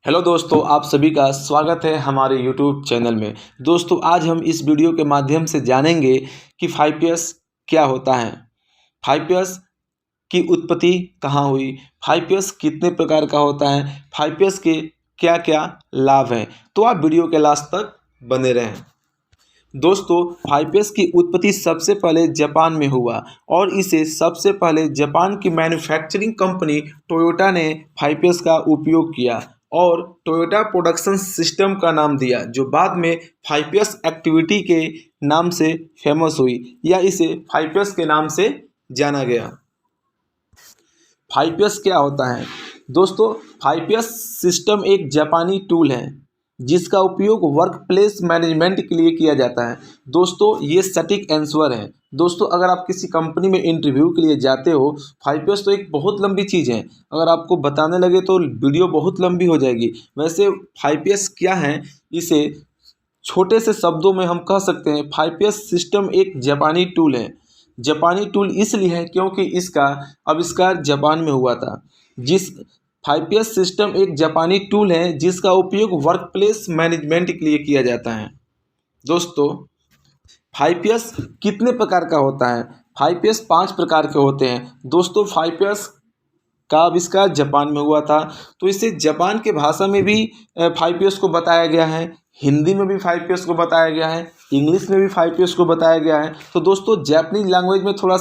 Hello दोस्तों, आप सभी का स्वागत है हमारे यूट्यूब चैनल में। दोस्तों, आज हम इस वीडियो के माध्यम से जानेंगे कि 5PS क्या होता है, 5PS की उत्पत्ति कहाँ हुई, 5PS कितने प्रकार का होता है, 5PS के क्या क्या लाभ हैं। तो आप वीडियो के लास्ट तक बने रहें। दोस्तों, 5PS की उत्पत्ति सबसे पहले जापान में हुआ और इसे सबसे पहले जापान की मैन्युफैक्चरिंग कंपनी टोयोटा ने 5PS का उपयोग किया और टोयोटा प्रोडक्शन सिस्टम का नाम दिया, जो बाद में 5PS एक्टिविटी के नाम से फेमस हुई या इसे 5PS के नाम से जाना गया। 5PS क्या होता है दोस्तों? 5PS सिस्टम एक जापानी टूल है जिसका उपयोग वर्क प्लेस मैनेजमेंट के लिए किया जाता है। दोस्तों, ये सटीक आंसर है। दोस्तों, अगर आप किसी कंपनी में इंटरव्यू के लिए जाते हो, 5PS तो एक बहुत लंबी चीज़ है। अगर आपको बताने लगे तो वीडियो बहुत लंबी हो जाएगी। वैसे 5PS क्या है, इसे छोटे से शब्दों में हम कह सकते हैं 5PS सिस्टम एक जापानी टूल है। जापानी टूल इसलिए है क्योंकि इसका आविष्कार जापान में हुआ था। 5PS सिस्टम एक जापानी टूल है जिसका उपयोग वर्क प्लेस मैनेजमेंट के लिए किया जाता है। दोस्तों, 5PS कितने प्रकार का होता है? 5PS 5 प्रकार के होते हैं। दोस्तों, 5PS का आविष्कार जापान में हुआ था, तो इसे जापान के भाषा में भी 5PS को बताया गया है, हिंदी में भी 5PS को बताया गया है, इंग्लिश में भी 5PS को बताया गया है। तो दोस्तों, जापानीज लैंग्वेज में थोड़ा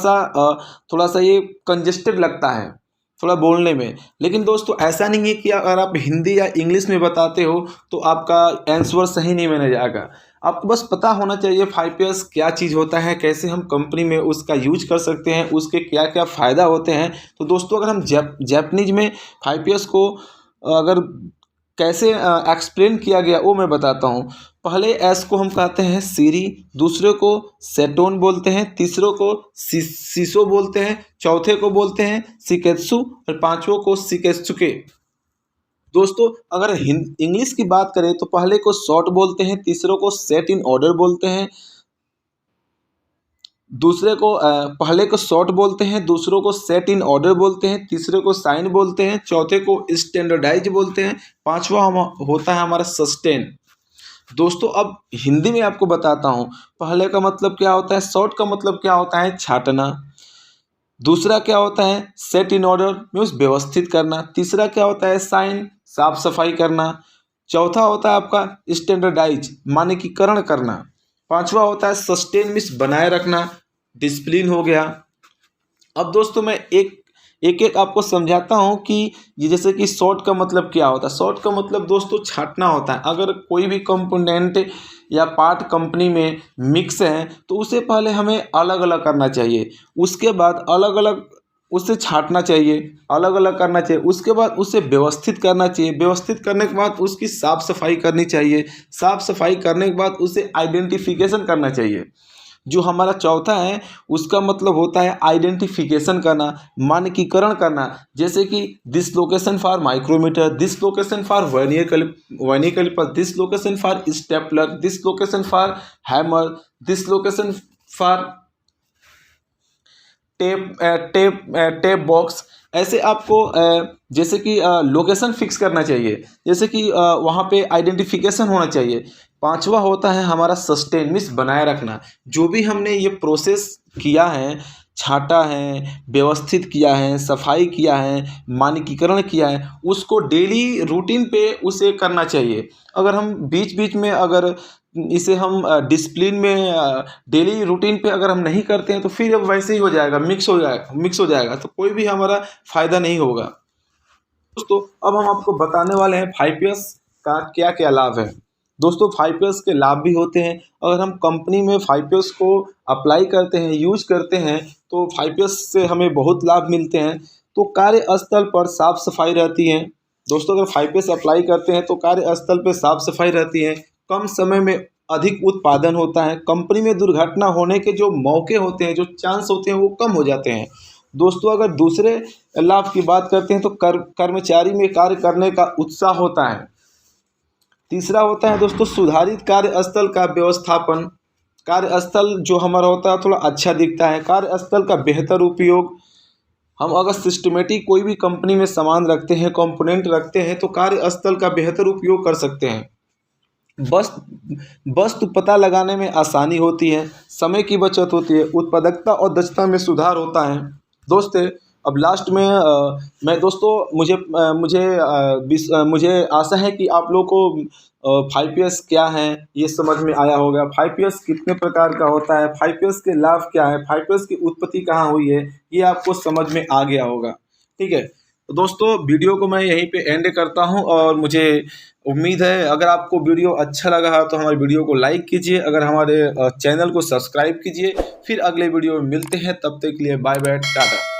सा ये कंजेस्टेड लगता है थोड़ा बोलने में, लेकिन दोस्तों ऐसा नहीं है कि अगर आप हिंदी या इंग्लिश में बताते हो तो आपका आंसर सही नहीं माना जाएगा। आपको बस पता होना चाहिए 5PS क्या चीज़ होता है, कैसे हम कंपनी में उसका यूज कर सकते हैं, उसके क्या क्या फ़ायदा होते हैं। तो दोस्तों, अगर हम जापानीज में 5PS को अगर कैसे एक्सप्लेन किया गया वो मैं बताता हूँ। पहले एस को हम कहते हैं सीरी, दूसरे को सेटोन बोलते हैं, तीसरे को सीसो बोलते हैं, चौथे को बोलते हैं सिकेत्सु और पांचवों को सिकेत्सुके। दोस्तों, अगर इंग्लिश की बात करें तो पहले को शॉर्ट बोलते हैं, तीसरे को सेट इन ऑर्डर बोलते हैं, पहले को शॉर्ट बोलते हैं, दूसरों को सेट इन ऑर्डर बोलते हैं, तीसरे को साइन बोलते हैं, चौथे को स्टैंडर्डाइज बोलते हैं, पांचवा होता है हमारा सस्टेन। दोस्तों, अब हिंदी में आपको बताता हूँ। पहले का मतलब क्या होता है, शॉर्ट का मतलब क्या होता है, छाटना। दूसरा क्या होता है, सेट इन ऑर्डर मीन्स व्यवस्थित करना। तीसरा क्या होता है, साइन, साफ सफाई करना। चौथा होता है आपका स्टैंडर्डाइज, मानकीकरण करना। पांचवा होता है सस्टेन मीन्स बनाए रखना, डिसिप्लिन हो गया। अब दोस्तों, मैं एक एक आपको समझाता हूँ कि ये जैसे कि शॉर्ट का मतलब क्या होता है। शॉर्ट का मतलब दोस्तों छाटना होता है। अगर कोई भी कंपोनेंट या पार्ट कंपनी में मिक्स है तो उसे पहले हमें अलग अलग करना चाहिए, उसके बाद अलग अलग उसे छाटना चाहिए, अलग अलग करना चाहिए, उसके बाद उसे व्यवस्थित करना चाहिए, व्यवस्थित करने के बाद उसकी साफ़ सफाई करनी चाहिए, साफ़ सफाई करने के बाद उसे आइडेंटिफिकेशन करना चाहिए। जो हमारा चौथा है उसका मतलब होता है आइडेंटिफिकेशन करना, मानकीकरण करना। जैसे कि this location for micrometer, this location for vernier calliper, this location for stapler, this location for hammer, this location for tape box. ऐसे आपको जैसे कि लोकेशन फिक्स करना चाहिए, जैसे कि वहाँ पे आइडेंटिफिकेशन होना चाहिए। पांचवा होता है हमारा सस्टेन मीन्स बनाए रखना। जो भी हमने ये प्रोसेस किया है, छाटा है, व्यवस्थित किया है, सफाई किया है, मानकीकरण किया है, उसको डेली रूटीन पे उसे करना चाहिए। अगर हम बीच बीच में अगर इसे हम डिसिप्लिन में डेली रूटीन पे अगर हम नहीं करते हैं तो फिर अब वैसे ही हो जाएगा, मिक्स हो जाएगा, तो कोई भी हमारा फ़ायदा नहीं होगा। दोस्तों, अब हम आपको बताने वाले हैं 5PS का क्या क्या लाभ है। दोस्तों, 5PS के लाभ भी होते हैं। अगर हम कंपनी में 5PS को अप्लाई करते हैं, यूज करते हैं, तो 5PS से हमें बहुत लाभ मिलते हैं। तो कार्यस्थल पर साफ सफाई रहती है। दोस्तों, अगर 5PS अप्लाई करते हैं तो कार्यस्थल पर साफ सफाई रहती है, कम समय में अधिक उत्पादन होता है, कंपनी में दुर्घटना होने के जो मौके होते हैं, जो चांस होते हैं, वो कम हो जाते हैं। दोस्तों, अगर दूसरे लाभ की बात करते हैं तो कर्मचारी में कार्य करने का उत्साह होता है। तीसरा होता है दोस्तों सुधारित कार्यस्थल का व्यवस्थापन। कार्यस्थल जो हमारा होता है थोड़ा अच्छा दिखता है, कार्यस्थल का बेहतर उपयोग। हम अगर सिस्टमेटिक कोई भी कंपनी में सामान रखते हैं, कंपोनेंट रखते हैं, तो कार्यस्थल का बेहतर उपयोग कर सकते हैं। वस्तु पता लगाने में आसानी होती है, समय की बचत होती है, उत्पादकता और दक्षता में सुधार होता है। दोस्तों, अब लास्ट में मैं दोस्तों मुझे आशा है कि आप लोग को 5S क्या है ये समझ में आया होगा। 5S कितने प्रकार का होता है, 5S के लाभ क्या है, 5S की उत्पत्ति कहाँ हुई है, ये आपको समझ में आ गया होगा। ठीक है, तो दोस्तों वीडियो को मैं यहीं पे एंड करता हूं, और मुझे उम्मीद है अगर आपको वीडियो अच्छा लगा तो हमारे वीडियो को लाइक कीजिए, अगर हमारे चैनल को सब्सक्राइब कीजिए। फिर अगले वीडियो में मिलते हैं, तब तक के लिए बाय बाय, टाटा।